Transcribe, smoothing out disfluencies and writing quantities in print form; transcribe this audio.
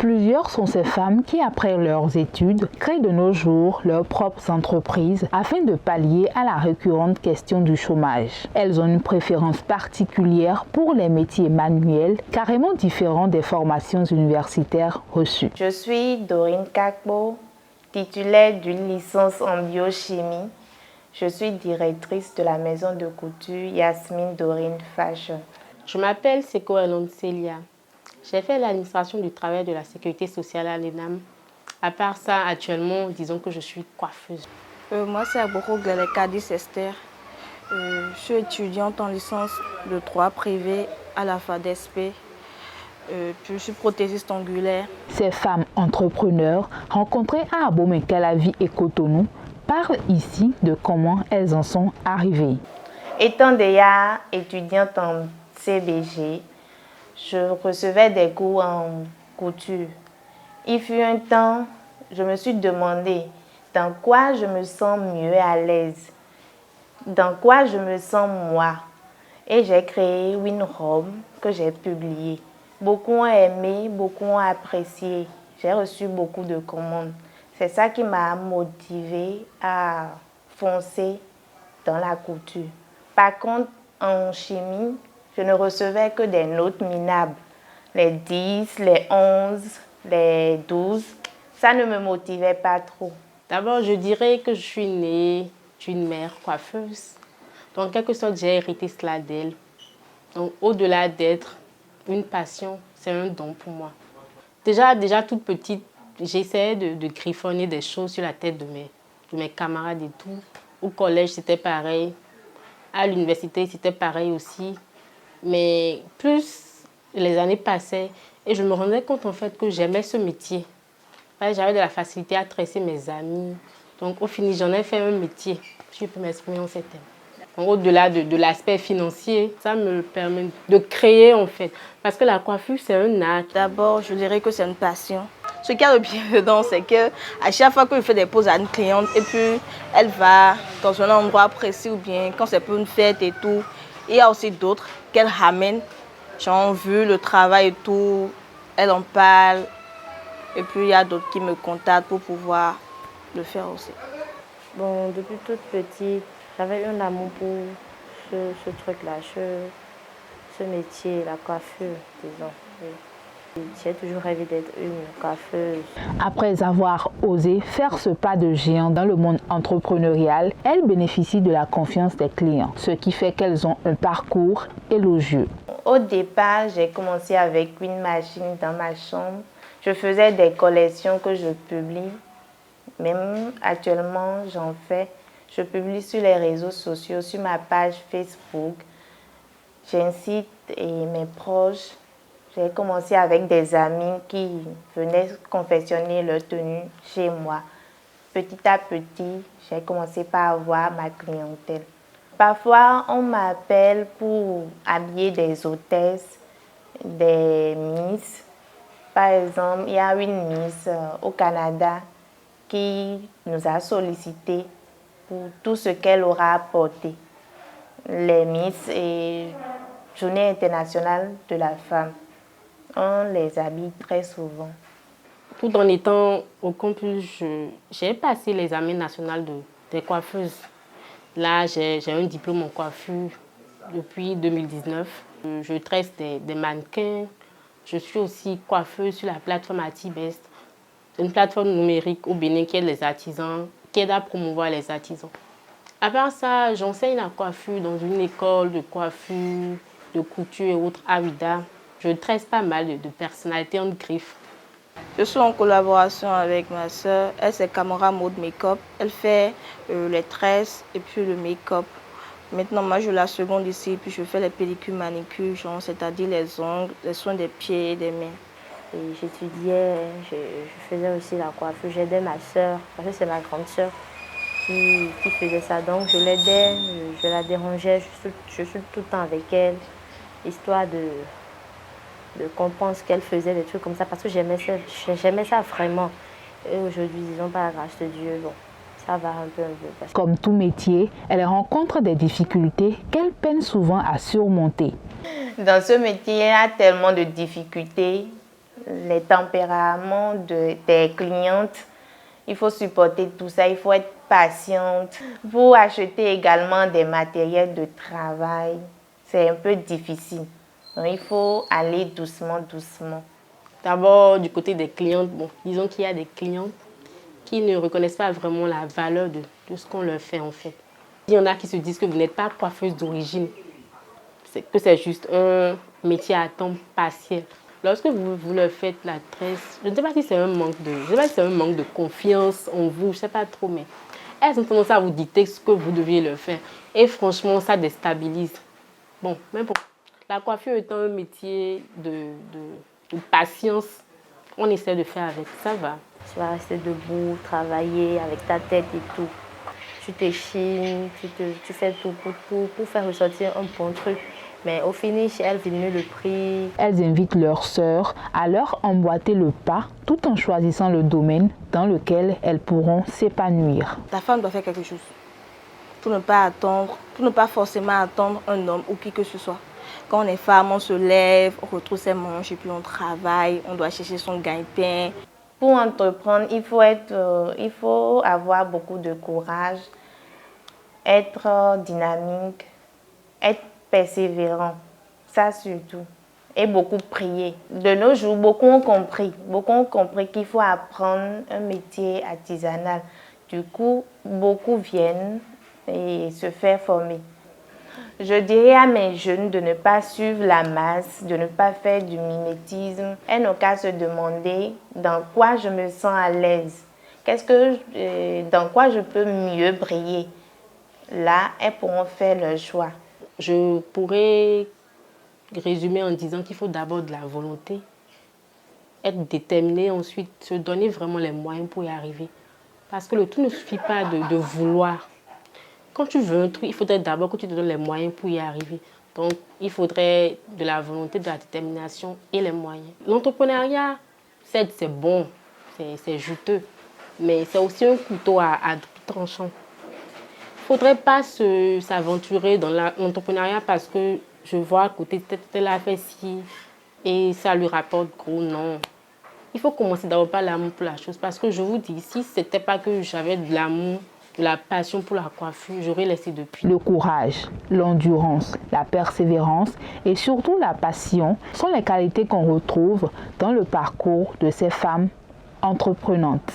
Plusieurs sont ces femmes qui, après leurs études, créent de nos jours leurs propres entreprises afin de pallier à la récurrente question du chômage. Elles ont une préférence particulière pour les métiers manuels, carrément différents des formations universitaires reçues. Je suis Dorine Kakbo, titulaire d'une licence en biochimie. Je suis directrice de la maison de couture Yasmine Dorine Fashion. Je m'appelle Seko Elon Celia. J'ai fait l'administration du travail de la sécurité sociale à l'ENAM. À part ça, actuellement, disons que je suis coiffeuse. Moi, c'est Agboro Kadis Esther. Je suis étudiante en licence de droit privé à la FADESP. Puis je suis prothésiste angulaire. Ces femmes entrepreneurs rencontrées à Abomey-Calavi et Cotonou parlent ici de comment elles en sont arrivées. Étant déjà étudiante en CBG, je recevais des cours en couture. Il fut un temps, je me suis demandé dans quoi je me sens mieux à l'aise, dans quoi je me sens moi. Et j'ai créé WinRobe que j'ai publié. Beaucoup ont aimé, beaucoup ont apprécié. J'ai reçu beaucoup de commandes. C'est ça qui m'a motivée à foncer dans la couture. Par contre, en chimie, je ne recevais que des notes minables. Les 10, les 11, les 12, ça ne me motivait pas trop. D'abord, je dirais que je suis née d'une mère coiffeuse. Donc, en quelque sorte, j'ai hérité cela d'elle. Donc, au-delà d'être une passion, c'est un don pour moi. Déjà toute petite, j'essayais de griffonner des choses sur la tête de mes camarades et tout. Au collège, c'était pareil. À l'université, c'était pareil aussi. Mais plus les années passaient et je me rendais compte en fait que j'aimais ce métier. J'avais de la facilité à tresser mes amis. Donc au final, j'en ai fait un métier. Je peux m'exprimer en ces termes. Au-delà de l'aspect financier, ça me permet de créer en fait. Parce que la coiffure, c'est un art. D'abord, je dirais que c'est une passion. Ce qu'il y a de bien dedans, c'est qu'à chaque fois que je fais des poses à une cliente, et puis elle va dans un endroit précis ou bien quand c'est pour une fête et tout, il y a aussi d'autres qu'elle ramène. J'ai vu le travail et tout, elle en parle. Et puis il y a d'autres qui me contactent pour pouvoir le faire aussi. Bon, depuis toute petite, j'avais un amour pour ce truc-là, ce métier, la coiffure, disons. Oui. J'ai toujours rêvé d'être une coiffeuse. Après avoir osé faire ce pas de géant dans le monde entrepreneurial, elles bénéficient de la confiance des clients, ce qui fait qu'elles ont un parcours élogieux. Au départ, j'ai commencé avec une machine dans ma chambre. Je faisais des collections que je publie. Même actuellement, j'en fais. Je publie sur les réseaux sociaux, sur ma page Facebook. J'incite mes proches. J'ai commencé avec des amis qui venaient confectionner leur tenue chez moi. Petit à petit, j'ai commencé par avoir ma clientèle. Parfois, on m'appelle pour habiller des hôtesses, des miss. Par exemple, il y a une miss au Canada qui nous a sollicité pour tout ce qu'elle aura apporté. Les miss et Journée internationale de la femme, on les habille très souvent. Tout en étant au campus, j'ai passé l'examen national des coiffeuses. Là, j'ai un diplôme en coiffure depuis 2019. Je tresse des mannequins. Je suis aussi coiffeuse sur la plateforme Artibest. C'est une plateforme numérique au Bénin qui aide les artisans, qui aide à promouvoir les artisans. À part ça, j'enseigne la coiffure dans une école de coiffure, de couture et autres à Ouida. Je tresse pas mal de personnalités en griffe. Je suis en collaboration avec ma soeur. Elle, c'est Camora Mode Make-up. Elle fait les tresses et puis le make-up. Maintenant, moi, je la seconde ici, puis je fais les pellicules, manicures, c'est-à-dire les ongles, les soins des pieds et des mains. Et j'étudiais, je faisais aussi la coiffure. J'aidais ma soeur, parce que c'est ma grande soeur qui faisait ça. Donc, je l'aidais, je la dérangeais, je suis tout le temps avec elle, histoire de comprendre ce qu'elle faisait, des trucs comme ça, parce que j'aimais ça vraiment. Et aujourd'hui, disons, par la grâce de Dieu, bon, ça va un peu. Comme tout métier, elle rencontre des difficultés qu'elle peine souvent à surmonter. Dans ce métier, il y a tellement de difficultés. les tempéraments des clientes. Il faut supporter tout ça, il faut être patiente. Pour acheter également des matériels de travail, c'est un peu difficile. Donc, il faut aller doucement, doucement. D'abord, du côté des clientes, bon, disons qu'il y a des clientes qui ne reconnaissent pas vraiment la valeur de ce qu'on leur fait en fait. Il y en a qui se disent que vous n'êtes pas coiffeuse d'origine, que c'est juste un métier à temps partiel. Lorsque vous leur faites la tresse, je ne sais pas si c'est un manque de confiance en vous, je ne sais pas trop, mais elles ont tendance à vous dicter ce que vous deviez leur faire. Et franchement, ça déstabilise. Bon, mais bon, la coiffure étant un métier de patience, on essaie de faire avec, ça va. Tu vas rester debout, travailler avec ta tête et tout. Tu t'échines, tu fais tout pour faire ressortir un bon truc. Mais au finish, elles diminuent le prix. Elles invitent leurs sœurs à leur emboîter le pas tout en choisissant le domaine dans lequel elles pourront s'épanouir. Ta femme doit faire quelque chose pour ne pas attendre, pour ne pas forcément attendre un homme ou qui que ce soit. Quand on est femme, on se lève, on retrouve ses manches et puis on travaille, on doit chercher son gagne-pain. Pour entreprendre, il faut avoir beaucoup de courage, être dynamique, être persévérant, ça surtout, et beaucoup prier. De nos jours, beaucoup ont compris qu'il faut apprendre un métier artisanal. Du coup, beaucoup viennent et se faire former. Je dirais à mes jeunes de ne pas suivre la masse, de ne pas faire du mimétisme. Elles n'ont qu'à se demander dans quoi je me sens à l'aise, dans quoi je peux mieux briller. Là, elles pourront faire leur choix. Je pourrais résumer en disant qu'il faut d'abord de la volonté, être déterminé, ensuite se donner vraiment les moyens pour y arriver. Parce que le tout ne suffit pas de vouloir. Quand tu veux un truc, il faudrait d'abord que tu te donnes les moyens pour y arriver. Donc, il faudrait de la volonté, de la détermination et les moyens. L'entrepreneuriat, certes, c'est bon, c'est juteux, mais c'est aussi un couteau à double tranchant. Il ne faudrait pas s'aventurer dans l'entrepreneuriat parce que je vois à côté, tel a fait ci et ça lui rapporte gros, non. Il faut commencer d'abord par l'amour pour la chose parce que je vous dis, si ce n'était pas que j'avais de l'amour, de la passion pour la coiffure, j'aurais laissé depuis. Le courage, l'endurance, la persévérance et surtout la passion sont les qualités qu'on retrouve dans le parcours de ces femmes entreprenantes.